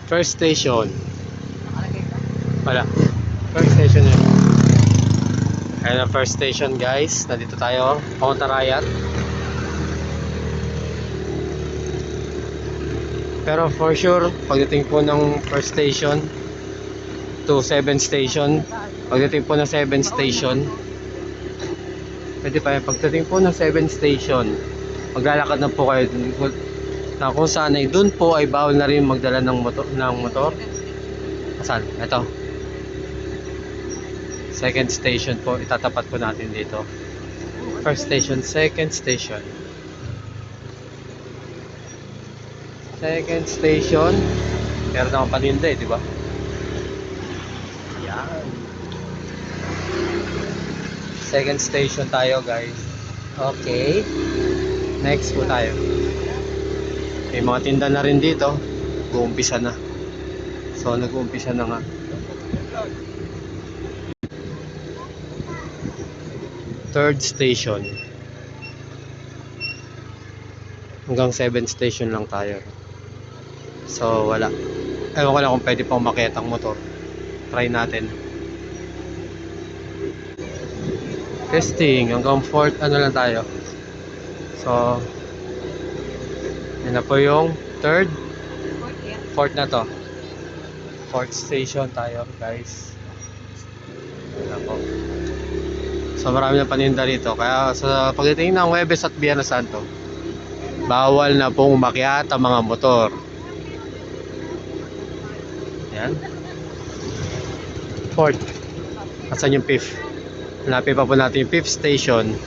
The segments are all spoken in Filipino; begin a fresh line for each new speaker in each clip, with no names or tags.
First station. Wala. First station yun. Ayan ang first station guys. Nandito tayo. Papunta Rayat. Pero for sure, pagdating po ng first station to 7 station, pagdating po ng 7 station, pwede pa yan. Pagdating po ng 7 station, maglalakad na po kayo na kung saan ay dun po ay bawal na rin magdala ng motor. Saan? Ito. Second station po, itatapat po natin dito. First station, second station. Second station. Meron akong paninda eh, di ba? Yan. Second station tayo guys. Okay. Next po tayo. May mga tinda na rin dito. Nag-uumpisa na. So nag-uumpisa na nga. Third station. Hanggang 7 station lang tayo. So wala. Ewan ko lang kung pwede pang umakyat ang motor. Try natin. Testing. Hanggang 4th ano lang tayo. So yan na po yung 3rd. 4th na to. 4th station tayo guys. Yan na po. So marami na paninda rito. Kaya sa pagdating ng Huwebes at Biyernes Santo, bawal na pong umakyat ang mga motor. Yan. 4th. Asan yung 5th? Hanapin pa po natin yung 5th station.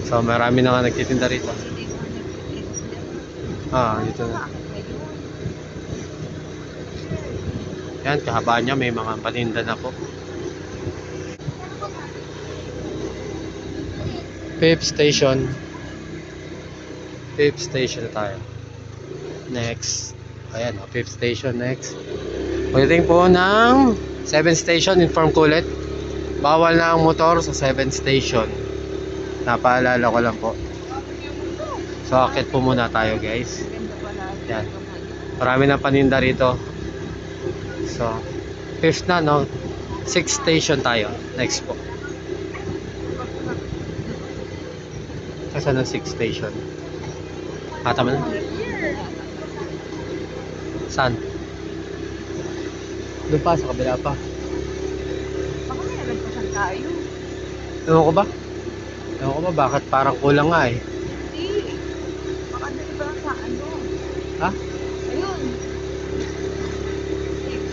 So marami na nga nagtitinda rito. Dito na. Yan, kahabaan niya may mga paninda na po. 5th station. 5th station tayo. Next. Ayan, 5th station next. Pagdating po ng 7th station, inform ko ulit. Bawal na ang motor sa 7th station. Napaalala ko lang po. So, akit po muna tayo guys. Yan. Marami na paninda rito. So, 5th na, no? 6th station tayo. Next po. Saan ang 6th station? Tama na? Saan? Doon pa, sa kabila pa.
Baka may nagagpasan tayo.
Ewan ko ba? Ewan ko ba, bakit parang kulang nga eh?
Hindi. Baka dali ba lang sa ano?
Ha?
Ayun.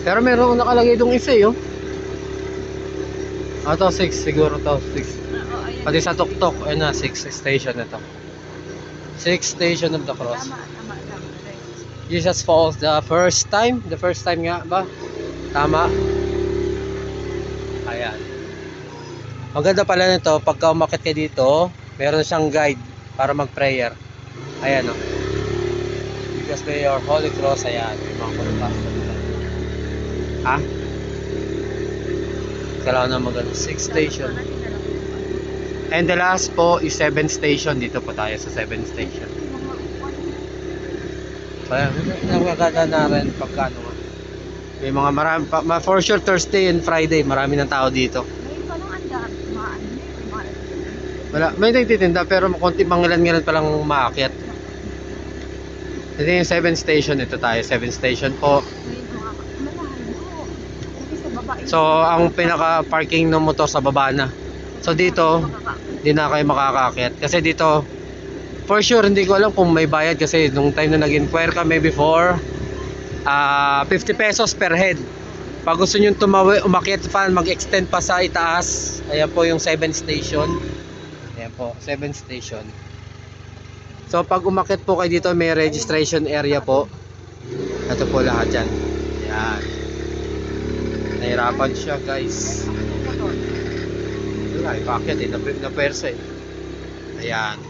Pero meron nakalagay itong isa eh, oh. Ito, 6 siguro to, 6.
Ayun.
Pati sa tuktok, ayun na, 6 station na to. 6 station of the cross.
Tama.
Jesus Falls the first time nga ba? Tama. Ayan. Ang ganda pala nito, pagka umakyat ka dito, meron siyang guide para mag-prayer. Ayan o. Because by your Holy Cross, ayan, may mga kulipas. Ha? Kailangan na maganda. 6 station. And the last po is 7 station. Dito po tayo sa 7 station. Kaya nagkaganda na rin pagkano nga. May mga marami pa, for sure Thursday and Friday marami ng tao dito.
Ngayon pa lang andaan.
Wala, may nagtitinda pero konti mangilan-ngilan pa lang umaakyat. Ito yung 7 station, ito tayo 7 station po. So ang pinaka parking ng motor sa baba na. So dito hindi na kayo makakaakyat kasi dito for sure, hindi ko alam kung may bayad kasi nung time na nag-inquire kami before, 50 pesos per head. Pag gusto nyo umakyat pa, mag-extend pa sa itaas, ayan po yung 7 station. Ayan po, 7 station. So pag umakyat po kayo dito, may registration area po. Ito po lahat dyan. Ayan. Nahirapan siya guys. Wala, ipakyat eh, na-persa eh. Ayan.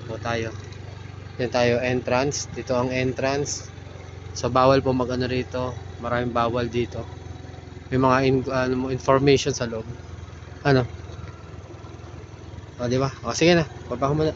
Po tayo. Yan tayo entrance. Dito ang entrance. So bawal po mag-ano rito. Maraming bawal dito. May mga information sa loob. Ano? O, di ba? O, sige na. Baba ko muna.